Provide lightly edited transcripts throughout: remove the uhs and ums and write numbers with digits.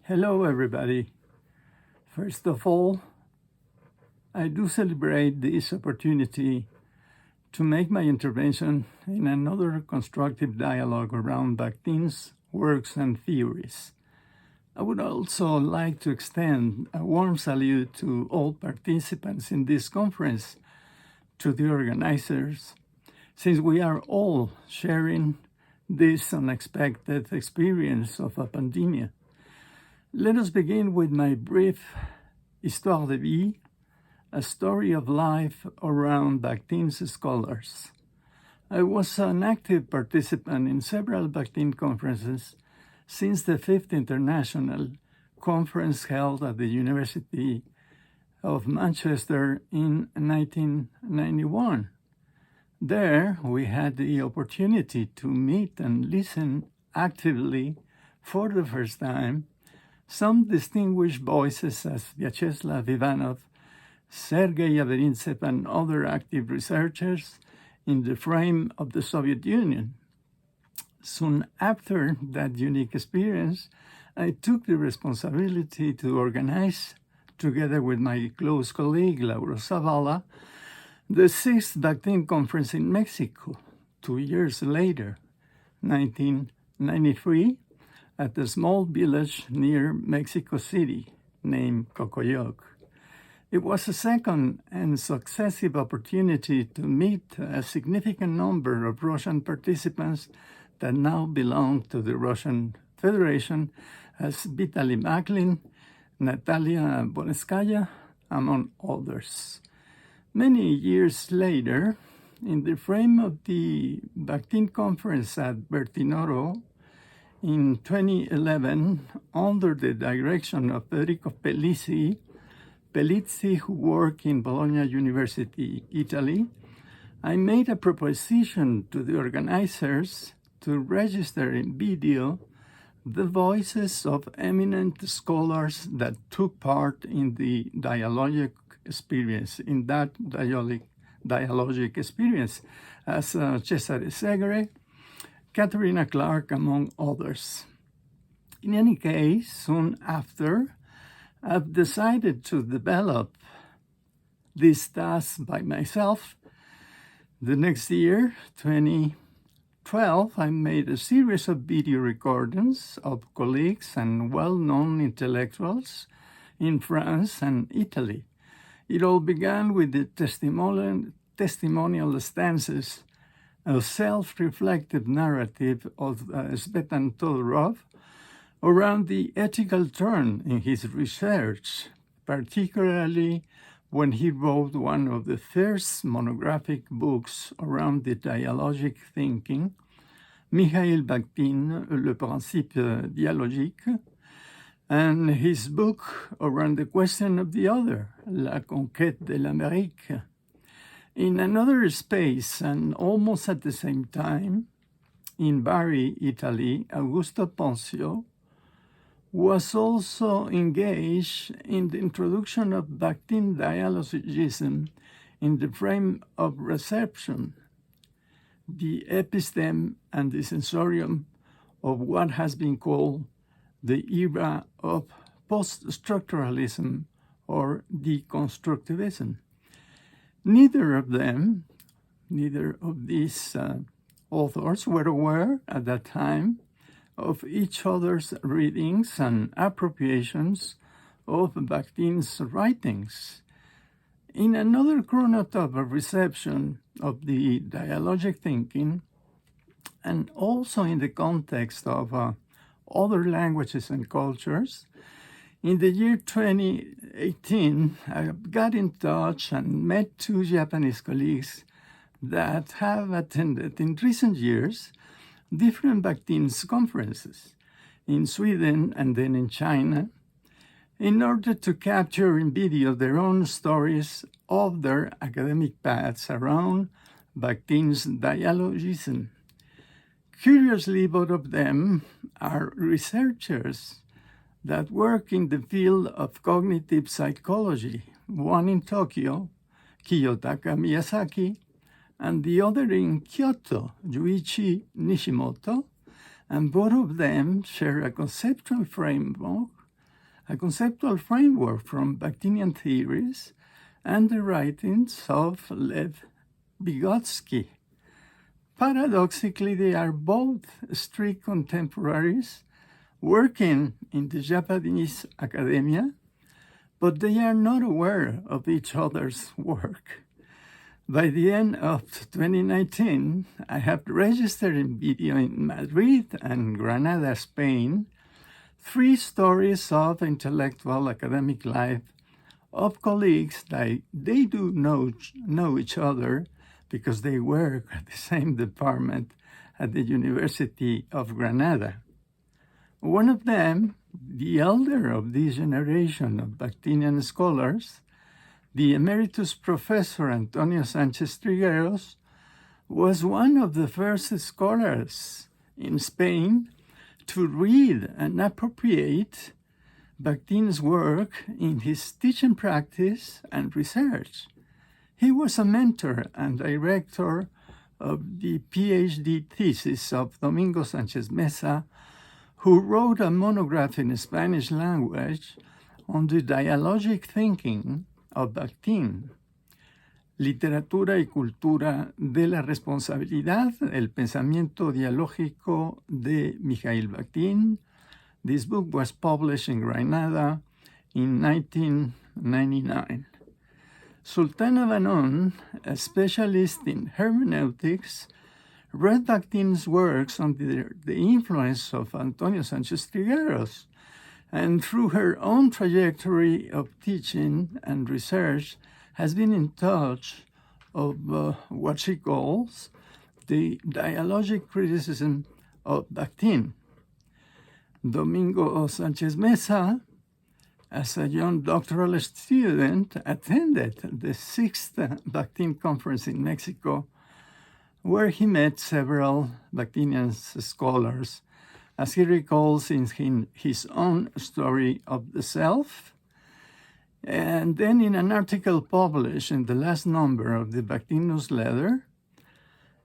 Hello, everybody. First of all, I do celebrate this opportunity to make my intervention in another constructive dialogue around Bakhtin's works and theories. I would also like to extend a warm salute to all participants in this conference, to the organizers, since we are all sharing this unexpected experience of a pandemic. Let us begin with my brief Histoire de vie, a story of life around Bakhtin's scholars. I was an active participant in several Bakhtin conferences since the Fifth International Conference held at the University of Manchester in 1991. There, we had the opportunity to meet and listen actively for the first time some distinguished voices as Vyacheslav Ivanov, Sergei Yaverintsev, and other active researchers in the frame of the Soviet Union. Soon after that unique experience, I took the responsibility to organize, together with my close colleague Lauro Zavala, the sixth Bakhtin Conference in Mexico, 2 years later, 1993, at a small village near Mexico City named Cocoyoc. It was a second and successive opportunity to meet a significant number of Russian participants that now belong to the Russian Federation, as Vitaly Maklin, Natalia Boneskaya, among others. Many years later, in the frame of the Bakhtin Conference at Bertinoro, in 2011, under the direction of Federico Pelizzi, who worked in Bologna University, Italy, I made a proposition to the organizers to register in video the voices of eminent scholars that took part in the dialogic experience, as Cesare Segre, Katerina Clark, among others. In any case, soon after, I've decided to develop this task by myself. The next year, 2012, I made a series of video recordings of colleagues and well-known intellectuals in France and Italy. It all began with the testimonial stances, a self-reflective narrative of Svetan Todorov around the ethical turn in his research, particularly when he wrote one of the first monographic books around the dialogic thinking, Mikhail Bakhtin, Le Principe Dialogique, and his book around the question of the other, La Conquête de l'Amérique. In another space, and almost at the same time, in Bari, Italy, Augusto Ponzio was also engaged in the introduction of Bakhtin dialogism in the frame of reception, the episteme and the sensorium of what has been called the era of post-structuralism or deconstructivism. Neither of these authors were aware at that time of each other's readings and appropriations of Bakhtin's writings. In another chronotop of reception of the dialogic thinking, and also in the context of other languages and cultures, in the year 2018, I got in touch and met two Japanese colleagues that have attended in recent years different Bakhtin's conferences in Sweden and then in China, in order to capture in video their own stories of their academic paths around Bakhtin's dialogism. Curiously, both of them are researchers that work in the field of cognitive psychology, one in Tokyo, Kiyotaka Miyazaki, and the other in Kyoto, Yuichi Nishimoto, and both of them share a conceptual framework a conceptual framework from Bakhtinian theories and the writings of Lev Vygotsky. Paradoxically, they are both strict contemporaries working in the Japanese academia, but they are not aware of each other's work. By the end of 2019, I have registered in video in Madrid and Granada, Spain, 3 stories of intellectual academic life of colleagues that they do know each other because they work at the same department at the University of Granada. One of them, the elder of this generation of Bakhtinian scholars, the emeritus professor Antonio Sánchez Trigueros, was one of the first scholars in Spain to read and appropriate Bakhtin's work in his teaching practice and research. He was a mentor and director of the PhD thesis of Domingo Sánchez Mesa, who wrote a monograph in Spanish language on the dialogic thinking of Bakhtin. Literatura y cultura de la responsabilidad, el pensamiento dialógico de Mikhail Bakhtin. This book was published in Granada in 1999. Sultana Banon, a specialist in hermeneutics, read Bakhtin's works under the influence of Antonio Sánchez Trigueros, and through her own trajectory of teaching and research has been in touch of what she calls the dialogic criticism of Bakhtin. Domingo Sánchez Mesa, as a young doctoral student, attended the 6th Bakhtin Conference in Mexico, where he met several Bakhtinian scholars, as he recalls in his own story of the self. And then in an article published in the last number of the Bakhtin newsletter,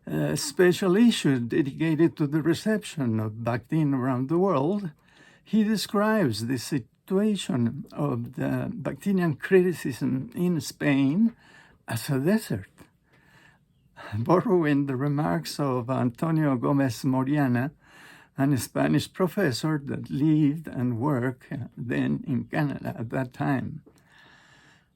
a special issue dedicated to the reception of Bakhtin around the world, he describes the situation of the Bakhtinian criticism in Spain as a desert. Borrowing the remarks of Antonio Gómez Moriana, a Spanish professor that lived and worked then in Canada at that time.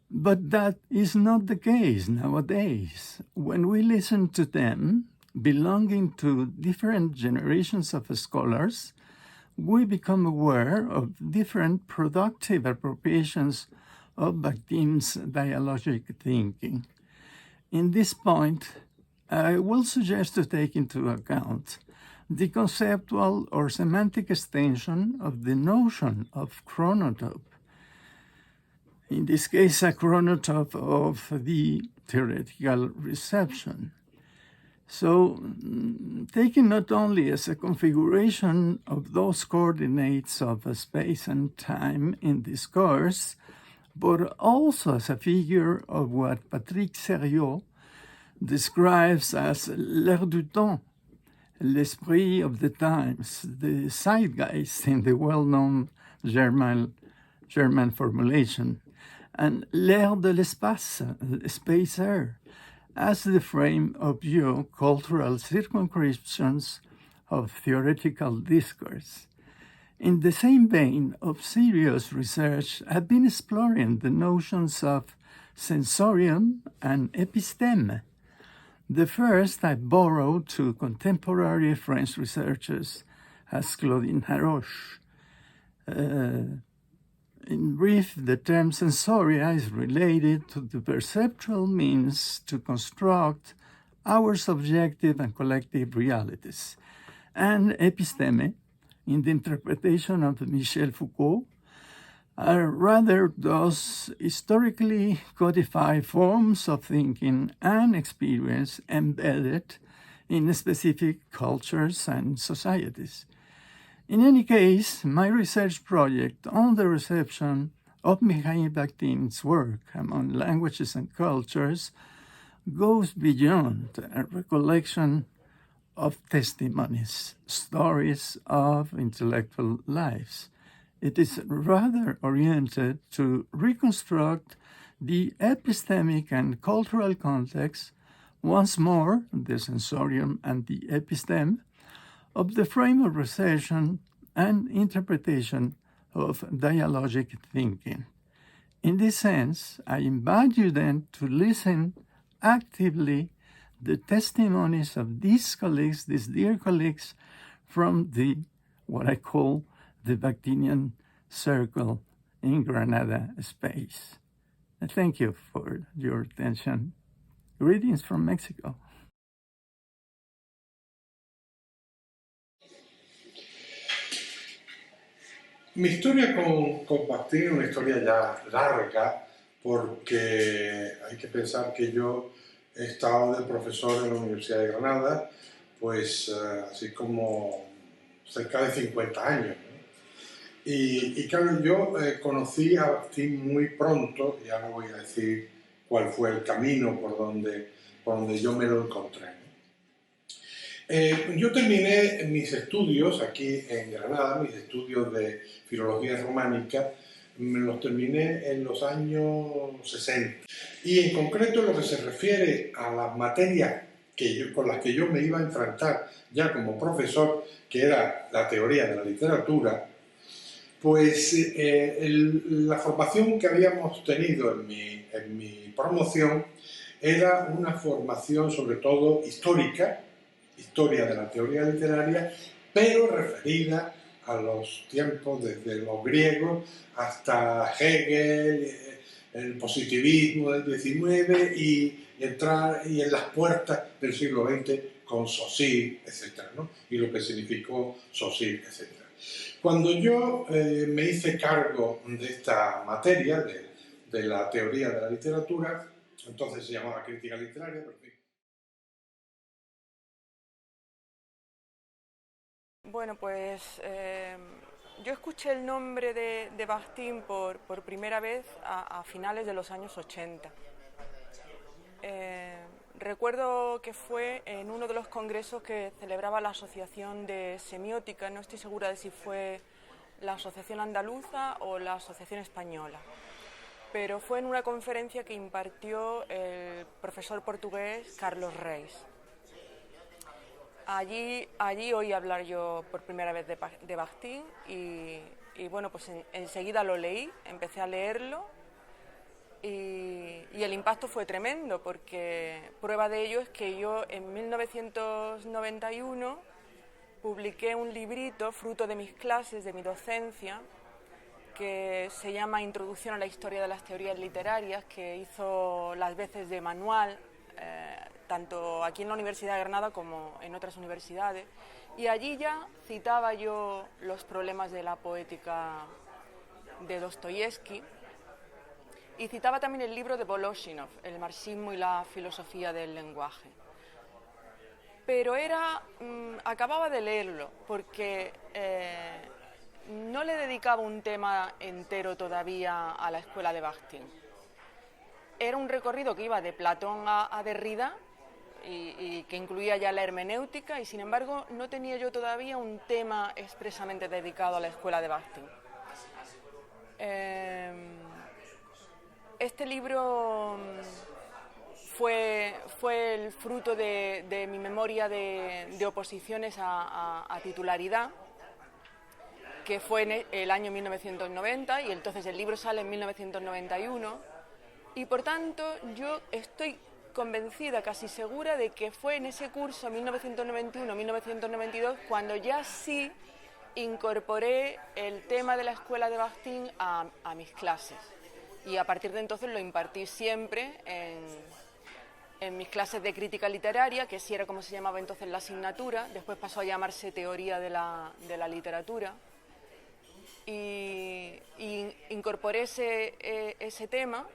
But that is not the case nowadays. When we listen to them, belonging to different generations of scholars, we become aware of different productive appropriations of Bakhtin's dialogic thinking. In this point, I will suggest to take into account the conceptual or semantic extension of the notion of chronotope. In this case, a chronotope of the theoretical reception. So, taken not only as a configuration of those coordinates of space and time in discourse, but also as a figure of what Patrick Sériot describes as l'air du temps, l'esprit of the times, the zeitgeist in the well-known German formulation, and l'air de l'espace, space-air, as the frame of view cultural circumscriptions of theoretical discourse. In the same vein of serious research, I've been exploring the notions of sensorium and episteme. The first I borrowed to contemporary French researchers as Claudine Haroche. In brief, the term sensoria is related to the perceptual means to construct our subjective and collective realities. And episteme, in the interpretation of Michel Foucault, are rather those historically codified forms of thinking and experience embedded in specific cultures and societies. In any case, my research project on the reception of Mikhail Bakhtin's work among languages and cultures goes beyond a recollection of testimonies, stories of intellectual lives. It is rather oriented to reconstruct the epistemic and cultural context, once more, the sensorium and the episteme, of the frame of reception and interpretation of dialogic thinking. In this sense, I invite you then to listen actively the testimonies of these colleagues, these dear colleagues, from what I call the Bakhtinian circle in Granada space. Thank you for your attention. Greetings from Mexico. Mi historia con Bakhtin es una historia ya larga, porque hay que pensar que yo he estado de profesor en la Universidad de Granada, pues así como cerca de 50 años, ¿no? Y claro, yo conocí a Bakhtin muy pronto, y ahora voy a decir cuál fue el camino por donde yo me lo encontré, ¿no? Yo terminé mis estudios aquí en Granada, mis estudios de filología románica, me los terminé en los años 60. Y en concreto, lo que se refiere a las materias con las que yo me iba a enfrentar ya como profesor, que era la teoría de la literatura, pues la formación que habíamos tenido en mi promoción era una formación sobre todo histórica, historia de la teoría literaria, pero referida a los tiempos desde los griegos hasta Hegel, el positivismo del XIX y entrar en las puertas del siglo XX con Saussure, etc., ¿no? Y lo que significó Saussure, etc. Cuando yo me hice cargo de esta materia, de la teoría de la literatura, entonces se llamaba crítica literaria, pero en fin. Bueno, pues yo escuché el nombre de Bakhtin por primera vez a finales de los años 80. Recuerdo que fue en uno de los congresos que celebraba la Asociación de Semiótica, no estoy segura de si fue la Asociación Andaluza o la Asociación Española, pero fue en una conferencia que impartió el profesor portugués Carlos Reis. Allí oí hablar yo por primera vez de Bakhtin y bueno, pues enseguida lo leí, empecé a leerlo y el impacto fue tremendo, porque prueba de ello es que yo en 1991 publiqué un librito fruto de mis clases, de mi docencia, que se llama Introducción a la historia de las teorías literarias, que hizo las veces de manual, tanto aquí en la Universidad de Granada como en otras universidades, y allí ya citaba yo los problemas de la poética de Dostoyevsky, y citaba también el libro de Voloshinov, El marxismo y la filosofía del lenguaje. Pero acababa de leerlo, porque no le dedicaba un tema entero todavía a la escuela de Bakhtin. Era un recorrido que iba de Platón a Derrida y que incluía ya la hermenéutica, y sin embargo no tenía yo todavía un tema expresamente dedicado a la escuela de Bakhtin. Este libro fue el fruto de mi memoria de oposiciones a titularidad, que fue en el año 1990, y entonces el libro sale en 1991, y por tanto yo estoy convencida, casi segura, de que fue en ese curso 1991-1992 cuando ya sí incorporé el tema de la escuela de Bakhtin a mis clases, y a partir de entonces lo impartí siempre en mis clases de crítica literaria, que sí era como se llamaba entonces la asignatura, después pasó a llamarse teoría de la literatura, y incorporé ese tema.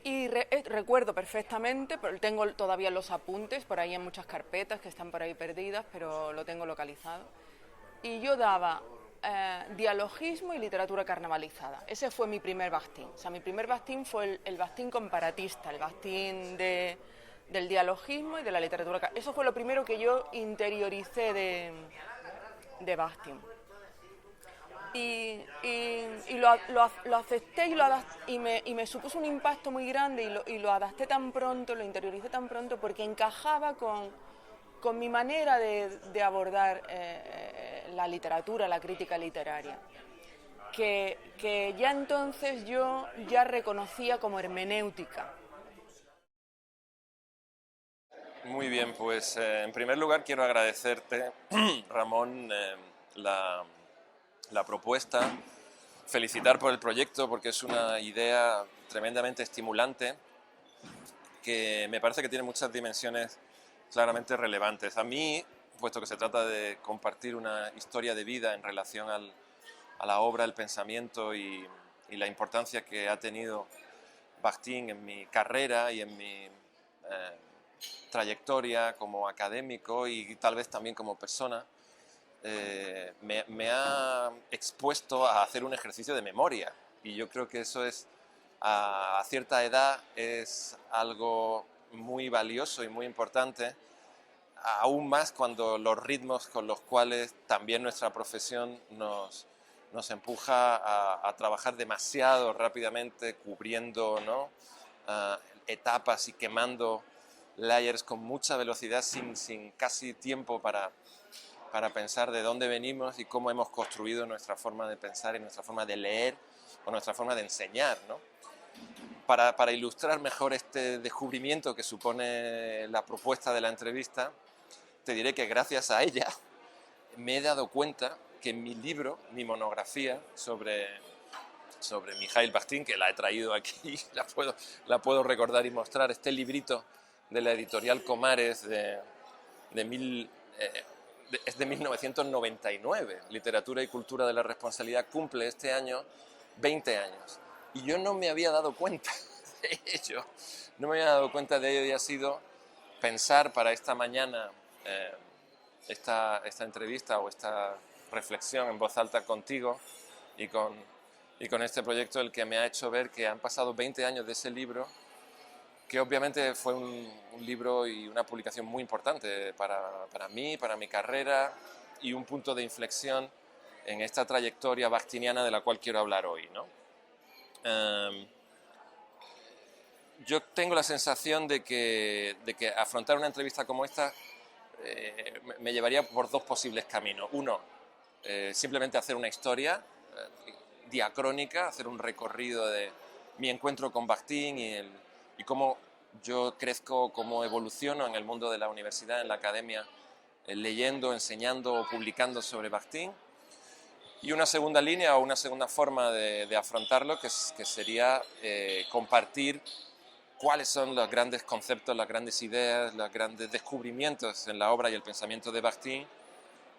Y recuerdo perfectamente, tengo todavía los apuntes por ahí en muchas carpetas que están por ahí perdidas, pero lo tengo localizado. Y yo daba dialogismo y literatura carnavalizada. Ese fue mi primer Bakhtin. O sea, mi primer Bakhtin fue el Bakhtin comparatista, el Bakhtin del dialogismo y de la literatura. Eso fue lo primero que yo interioricé de Bakhtin. Lo acepté y me supuso un impacto muy grande y lo adapté tan pronto, lo interioricé tan pronto porque encajaba con mi manera de abordar la literatura, la crítica literaria, que ya entonces yo ya reconocía como hermenéutica. Muy bien, pues en primer lugar quiero agradecerte, Ramón, la propuesta, felicitar por el proyecto porque es una idea tremendamente estimulante que me parece que tiene muchas dimensiones claramente relevantes. A mí, puesto que se trata de compartir una historia de vida en relación a la obra, el pensamiento y la importancia que ha tenido Bakhtin en mi carrera y en mi trayectoria como académico y tal vez también como persona, me ha expuesto a hacer un ejercicio de memoria. Y yo creo que eso es, a cierta edad, es algo muy valioso y muy importante, aún más cuando los ritmos con los cuales también nuestra profesión nos empuja a trabajar demasiado rápidamente, cubriendo, ¿no?, etapas y quemando layers con mucha velocidad sin casi tiempo para pensar de dónde venimos y cómo hemos construido nuestra forma de pensar y nuestra forma de leer o nuestra forma de enseñar, ¿no? Para ilustrar mejor este descubrimiento que supone la propuesta de la entrevista, te diré que gracias a ella me he dado cuenta que mi libro, mi monografía sobre Mikhail Bakhtin, que la he traído aquí, la puedo recordar y mostrar, este librito de la editorial Comares es de 1999, Literatura y Cultura de la Responsabilidad, cumple este año 20 años. Y yo no me había dado cuenta de ello. No me había dado cuenta de ello y ha sido pensar para esta mañana esta entrevista o esta reflexión en voz alta contigo y con este proyecto el que me ha hecho ver que han pasado 20 años de ese libro, que obviamente fue un libro y una publicación muy importante para mí, para mi carrera y un punto de inflexión en esta trayectoria bakhtiniana de la cual quiero hablar hoy, ¿no? Yo tengo la sensación de que afrontar una entrevista como esta me llevaría por dos posibles caminos. Uno, simplemente hacer una historia diacrónica, hacer un recorrido de mi encuentro con Bakhtin y cómo yo crezco, cómo evoluciono en el mundo de la universidad, en la academia, leyendo, enseñando o publicando sobre Bakhtin. Y una segunda línea o una segunda forma de afrontarlo que sería compartir cuáles son los grandes conceptos, las grandes ideas, los grandes descubrimientos en la obra y el pensamiento de Bakhtin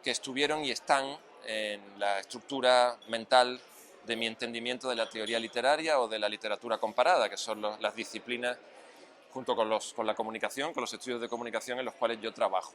que estuvieron y están en la estructura mental de mi entendimiento de la teoría literaria o de la literatura comparada, que son las disciplinas junto con la comunicación, con los estudios de comunicación en los cuales yo trabajo.